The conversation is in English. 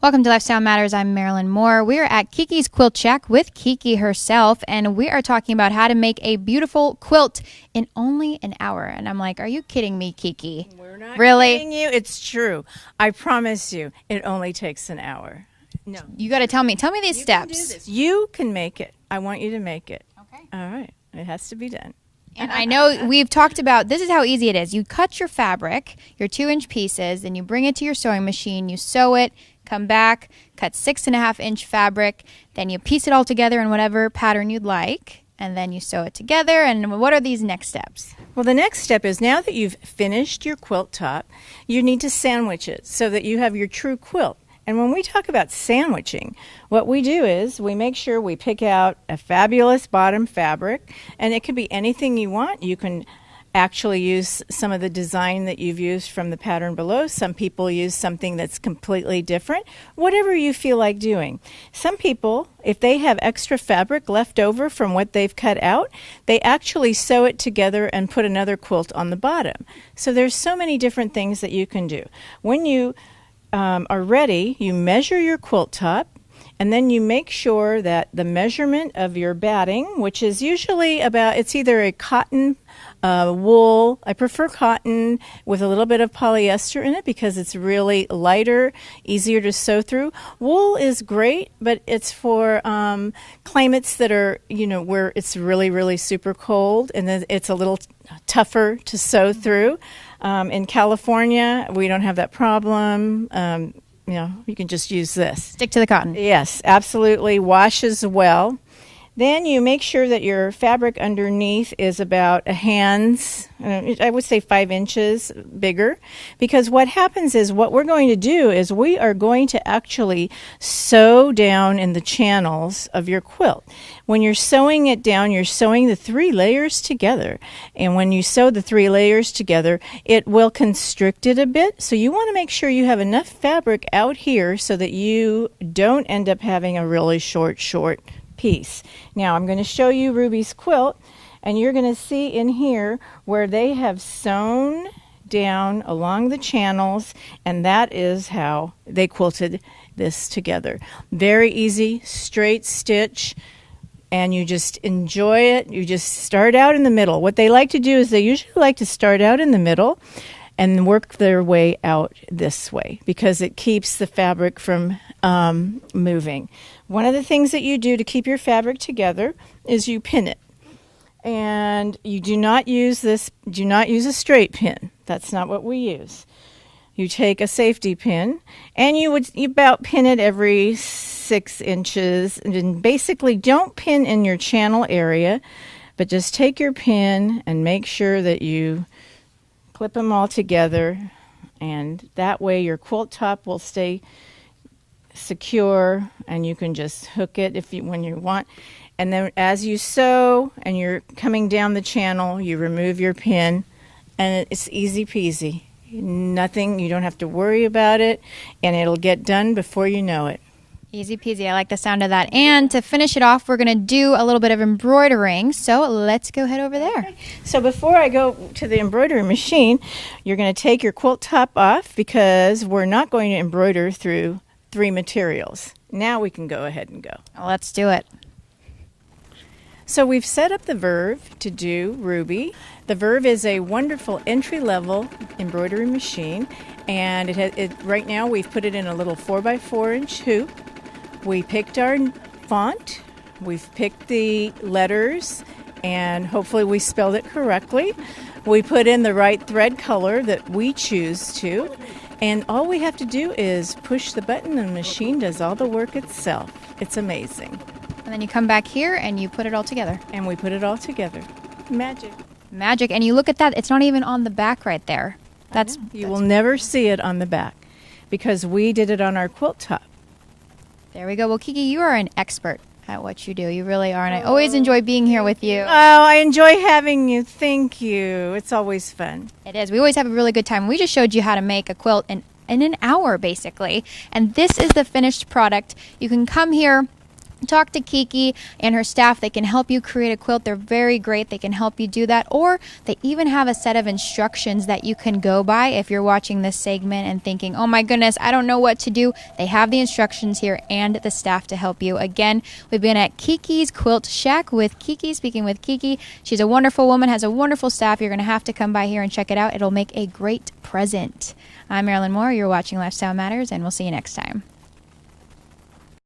Welcome to Lifestyle Matters. I'm Marilyn Moore. We're at Kiki's Quilt Shack with Kiki herself, and we are talking about how to make a beautiful quilt in only an hour. And I'm like, are you kidding me, Kiki? We're not really? kidding you. It's true. I promise you, it only takes an hour. No. You got to tell me. Tell me these steps. Can do this. You can make it. I want you to make it. Okay. All right. It has to be done. And I know we've talked about, this is how easy it is. You cut your fabric, your 2-inch pieces, then you bring it to your sewing machine, you sew it, come back, cut 6.5-inch fabric, then you piece it all together in whatever pattern you'd like, and then you sew it together. And what are these next steps? Well, the next step is now that you've finished your quilt top, you need to sandwich it so that you have your true quilt. And when we talk about sandwiching, what we do is we make sure we pick out a fabulous bottom fabric, and it could be anything you want. You can actually use some of the design that you've used from the pattern below. Some people use something that's completely different, whatever you feel like doing. Some people, if they have extra fabric left over from what they've cut out, they actually sew it together and put another quilt on the bottom. So there's so many different things that you can do. When you are ready, you measure your quilt top, and then you make sure that the measurement of your batting, which is usually about, it's either a cotton, wool. I prefer cotton with a little bit of polyester in it because it's really lighter, easier to sew through. Wool is great, but it's for climates that are, where it's really, really super cold, and then it's a little tougher to sew through. In California, we don't have that problem. You can just use this. Stick to the cotton. Yes, absolutely. Washes well. Then you make sure that your fabric underneath is about a hand's, I would say 5 inches bigger, because what happens is what we're going to do is we are going to actually sew down in the channels of your quilt. When you're sewing it down, you're sewing the 3 layers together. And when you sew the 3 layers together, it will constrict it a bit. So you want to make sure you have enough fabric out here so that you don't end up having a really short piece. Now I'm going to show you Ruby's quilt, and you're going to see in here where they have sewn down along the channels, and that is how they quilted this together. Very easy, straight stitch, and you just enjoy it. You just start out in the middle. What they like to do is they usually like to start out in the middle and work their way out this way because it keeps the fabric from moving. One of the things that you do to keep your fabric together is you pin it. And you do not use a straight pin. That's not what we use. You take a safety pin, and you about pin it every 6 inches. And basically don't pin in your channel area, but just take your pin and make sure that you clip them all together, and that way your quilt top will stay secure, and you can just hook it when you want. And then as you sew and you're coming down the channel, you remove your pin, and it's easy peasy. Nothing, you don't have to worry about it, and it'll get done before you know it. Easy peasy. I like the sound of that. And to finish it off, we're going to do a little bit of embroidering. So let's go head over there. Okay. So before I go to the embroidery machine, you're going to take your quilt top off because we're not going to embroider through 3 materials. Now we can go ahead and go. Let's do it. So we've set up the Verve to do Ruby. The Verve is a wonderful entry-level embroidery machine, and right now we've put it in a little 4x4-inch hoop. We picked our font, we've picked the letters, and hopefully we spelled it correctly. We put in the right thread color that we choose to, and all we have to do is push the button and the machine does all the work itself. It's amazing. And then you come back here and you put it all together. And we put it all together. Magic. Magic. And you look at that, it's not even on the back right there. You will never see it on the back because we did it on our quilt top. There we go. Well, Kiki, you are an expert at what you do. You really are. And I always enjoy being here with you. Oh, I enjoy having you. Thank you. It's always fun. It is. We always have a really good time. We just showed you how to make a quilt in an hour, basically. And this is the finished product. You can come here talk to Kiki and her staff. They can help you create a quilt. They're very great. They can help you do that. Or they even have a set of instructions that you can go by if you're watching this segment and thinking, oh my goodness, I don't know what to do. They have the instructions here and the staff to help you. Again, we've been at Kiki's Quilt Shack with Kiki, speaking with Kiki. She's a wonderful woman, has a wonderful staff. You're going to have to come by here and check it out. It'll make a great present. I'm Marilyn Moore. You're watching Lifestyle Matters, and we'll see you next time.